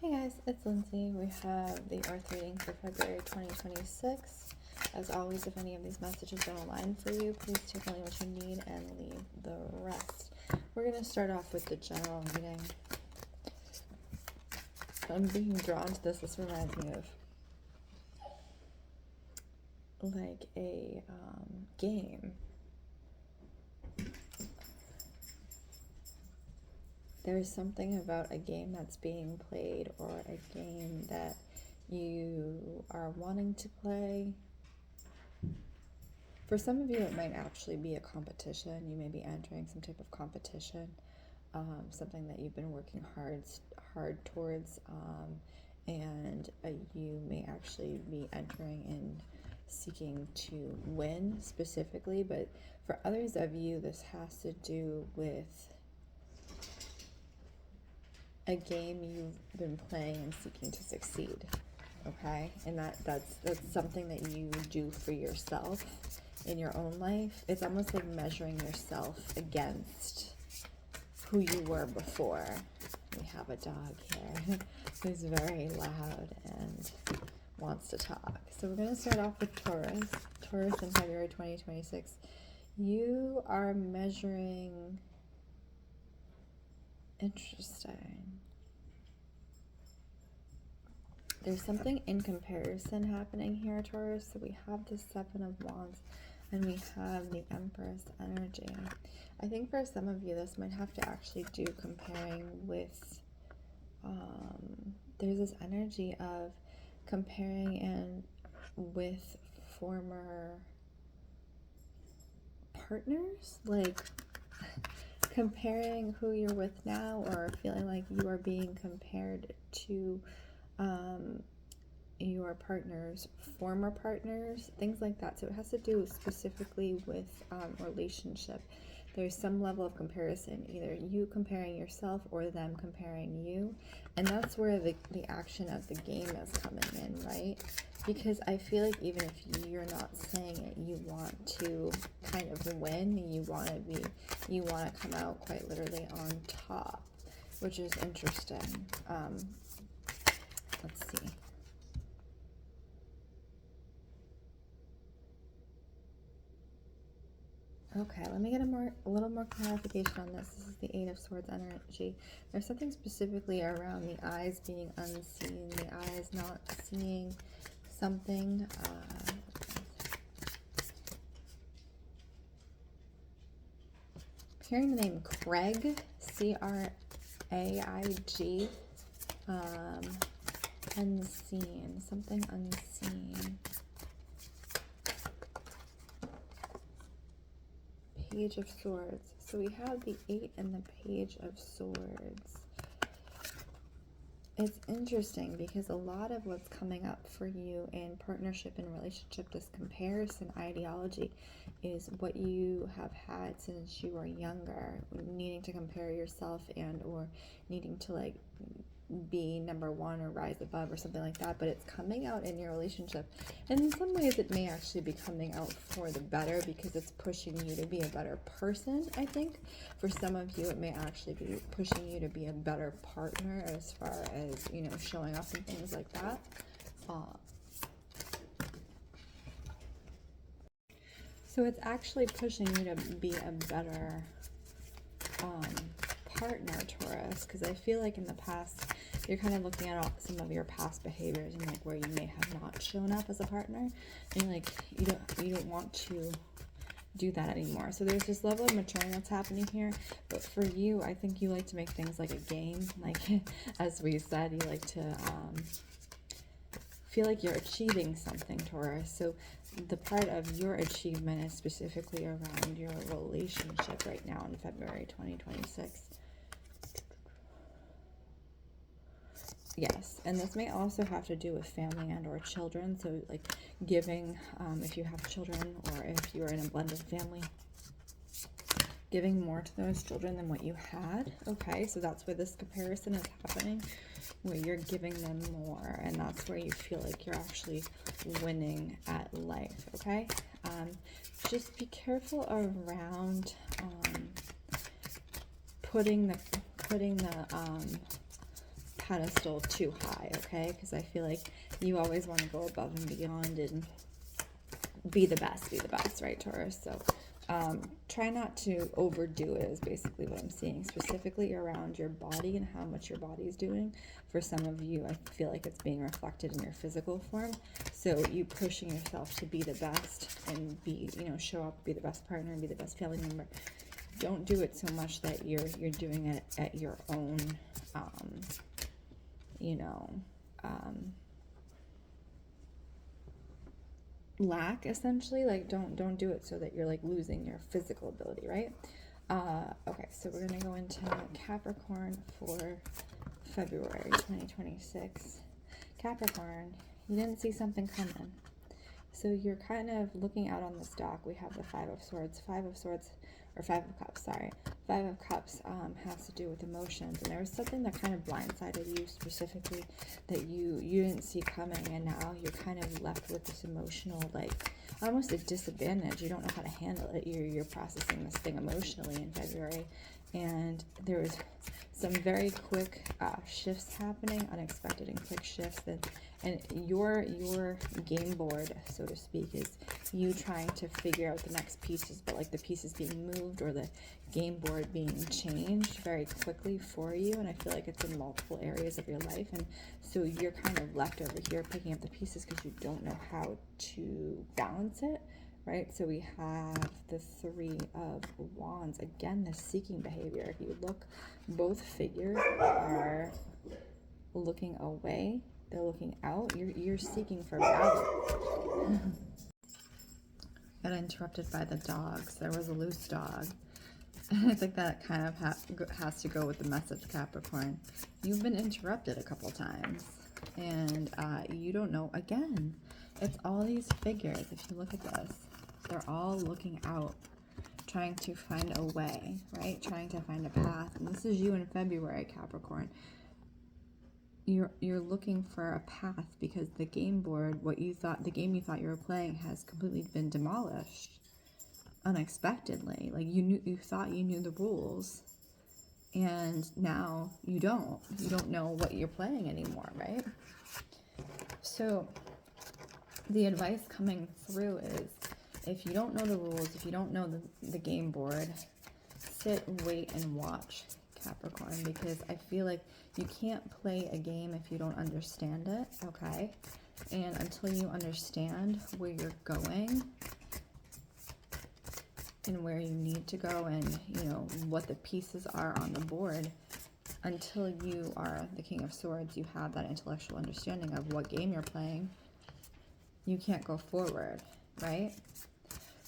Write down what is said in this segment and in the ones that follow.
Hey guys, it's Lindsay. We have the Earth reading for February 2026. As always, if any of these messages don't align for you, please take only what you need and leave the rest. We're going to start off with the general reading. I'm being drawn to this. This reminds me of like a game. There's something about a game that's being played or a game that you are wanting to play. For some of you, it might actually be a competition. You may be entering some type of competition, something that you've been working hard towards, and you may actually be entering and seeking to win specifically. But for others of you, this has to do with a game you've been playing and seeking to succeed, okay? And that's something that you do for yourself in your own life. It's almost like measuring yourself against who you were before. We have a dog here who's very loud and wants to talk. So we're going to start off with Taurus. Taurus in February 2026. You are measuring... Interesting. There's something in comparison happening here, Taurus. So we have the Seven of Wands and we have the Empress energy. I think for some of you, this might have to actually do comparing with, there's this energy of comparing and with former partners, like comparing who you're with now, or feeling like you are being compared to your partner's former partners, things like that. So it has to do specifically with relationship. There's some level of comparison, either you comparing yourself or them comparing you, and that's where the action of the game is coming in, right? Because I feel like even if you're not saying it, you want to kind of win. You want to come out quite literally on top, which is interesting. Let's see. Okay, let me get a little more clarification on this. This is the Eight of Swords energy. There's something specifically around the eyes being unseen, the eyes not seeing something. Hearing the name Craig, C-R-A-I-G, unseen, something unseen. Page of Swords. So we have the 8 and the Page of Swords. It's interesting because a lot of what's coming up for you in partnership and relationship, this comparison ideology, is what you have had since you were younger, needing to compare yourself and or needing to like be number one or rise above or something like that. But it's coming out in your relationship, and in some ways it may actually be coming out for the better because it's pushing you to be a better person. I think for some of you it may actually be pushing you to be a better partner, as far as, you know, showing off and things like that. So it's actually pushing you to be a better partner, Taurus, because I feel like in the past you're kind of looking at some of your past behaviors and like where you may have not shown up as a partner, and like you don't want to do that anymore. So there's this level of maturing that's happening here. But for you, I think you like to make things like a game, like as we said, you like to feel like you're achieving something, Taurus. So the part of your achievement is specifically around your relationship right now in February 2026. Yes, and this may also have to do with family and or children. So like giving, if you have children or if you're in a blended family, giving more to those children than what you had. Okay, so that's where this comparison is happening, where you're giving them more, and that's where you feel like you're actually winning at life. Okay, just be careful around putting the pedestal too high, okay? Because I feel like you always want to go above and beyond and be the best, right, Taurus? So try not to overdo it is basically what I'm seeing, specifically around your body and how much your body is doing. For some of you, I feel like it's being reflected in your physical form. So you pushing yourself to be the best and be, you know, show up, be the best partner, and be the best family member. Don't do it so much that you're doing it at your own, you know, lack, essentially. Like don't do it so that you're like losing your physical ability, right? Okay, so we're gonna go into Capricorn for February 2026. Capricorn, you didn't see something coming, so you're kind of looking out on this dock. We have the Five of Cups, sorry. Five of Cups has to do with emotions, and there was something that kind of blindsided you specifically that you didn't see coming, and now you're kind of left with this emotional, like, almost a disadvantage. You don't know how to handle it. You're processing this thing emotionally in February, and there was some very quick shifts happening, unexpected and quick shifts, and your game board, so to speak, is you trying to figure out the next pieces, but like the pieces being moved or the game board being changed very quickly for you. And I feel like it's in multiple areas of your life, and so you're kind of left over here picking up the pieces because you don't know how to balance it, right? So we have the Three of Wands. Again, the seeking behavior. If you look, both figures are looking away. They're looking out. You're seeking for battle. Got interrupted by the dogs. There was a loose dog. I think that kind of has to go with the message, Capricorn. You've been interrupted a couple times, and you don't know. Again, it's all these figures. If you look at this, they're all looking out, trying to find a way, right? Trying to find a path. And this is you in February, Capricorn. You're looking for a path because the game board, the game you thought you were playing, has completely been demolished unexpectedly. Like you thought you knew the rules, and now you don't know what you're playing anymore, right? So the advice coming through is, if you don't know the rules, if you don't know the game board, sit, wait, and watch, Capricorn, because I feel like you can't play a game if you don't understand it, okay? And until you understand where you're going and where you need to go, and you know what the pieces are on the board, until you are the King of Swords, you have that intellectual understanding of what game you're playing, you can't go forward, right?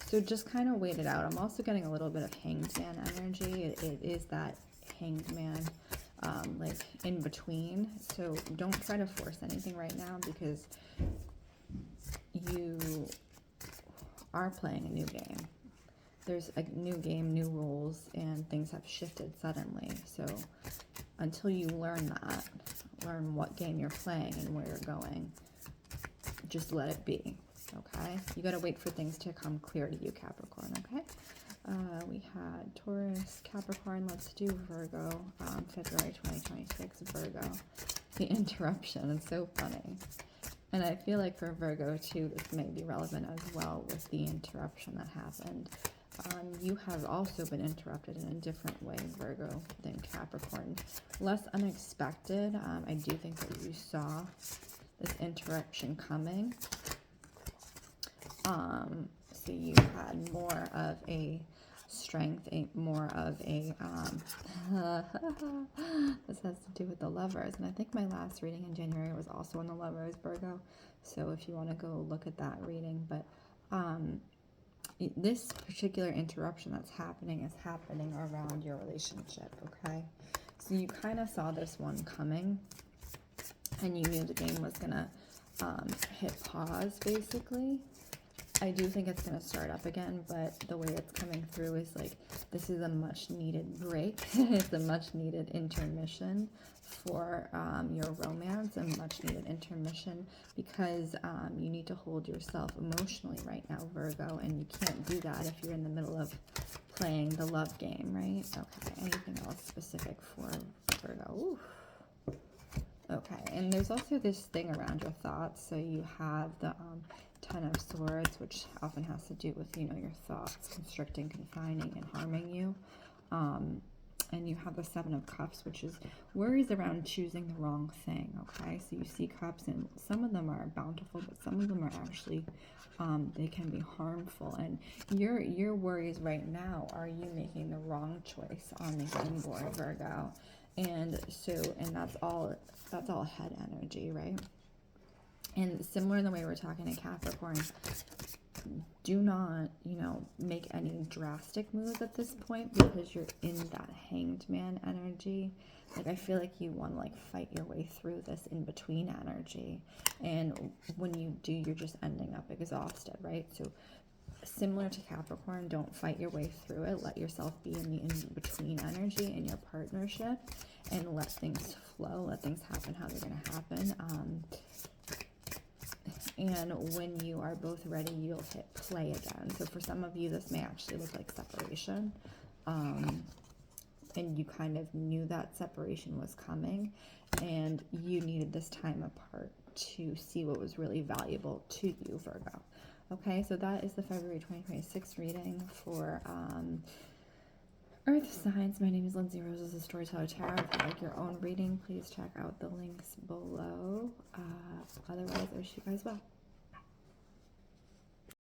So just kind of wait it out. I'm also getting a little bit of Hanged Man energy. It is that Hanged Man, like in between. So don't try to force anything right now, because you are playing a new game. There's a new game, new rules, and things have shifted suddenly. So until you learn what game you're playing and where you're going, just let it be, okay? You got to wait for things to come clear to you, Capricorn, okay? We had Taurus, Capricorn. Let's do Virgo, February 2026, Virgo. The interruption is so funny. And I feel like for Virgo, too, this may be relevant as well with the interruption that happened. You have also been interrupted in a different way, Virgo, than Capricorn. Less unexpected. I do think that you saw this interruption coming. So you had more of a strength, more of a, this has to do with the Lovers. And I think my last reading in January was also on the Lovers, Virgo. So if you want to go look at that reading, but this particular interruption that's happening is happening around your relationship, okay? So you kind of saw this one coming, and you knew the game was going to hit pause, basically. I do think it's going to start up again, but the way it's coming through is like, this is a much needed break. It's a much needed intermission for your romance, a much needed intermission, because you need to hold yourself emotionally right now, Virgo, and you can't do that if you're in the middle of playing the love game, right? Okay, anything else specific for Virgo? Ooh. And there's also this thing around your thoughts. So you have the Ten of Swords, which often has to do with, you know, your thoughts constricting, confining, and harming you. And you have the Seven of Cups, which is worries around choosing the wrong thing, okay? So you see cups, and some of them are bountiful, but some of them are actually, they can be harmful. And your worries right now are you making the wrong choice on the game board, Virgo. And so, and that's all head energy, right? And similar in the way we're talking to Capricorn, do not, you know, make any drastic moves at this point because you're in that Hanged Man energy. Like, I feel like you want to, like, fight your way through this in between energy. And when you do, you're just ending up exhausted, right? So similar to Capricorn, don't fight your way through it. Let yourself be in the in-between energy in your partnership and let things flow. Let things happen how they're going to happen. And when you are both ready, you'll hit play again. So for some of you, this may actually look like separation. And you kind of knew that separation was coming. And you needed this time apart to see what was really valuable to you, Virgo. Okay, so that is the February 2026 reading for Earth signs. My name is Lindsey Rose. This is the Storyteller Tarot. If you like your own reading, please check out the links below. Otherwise, I wish you guys well.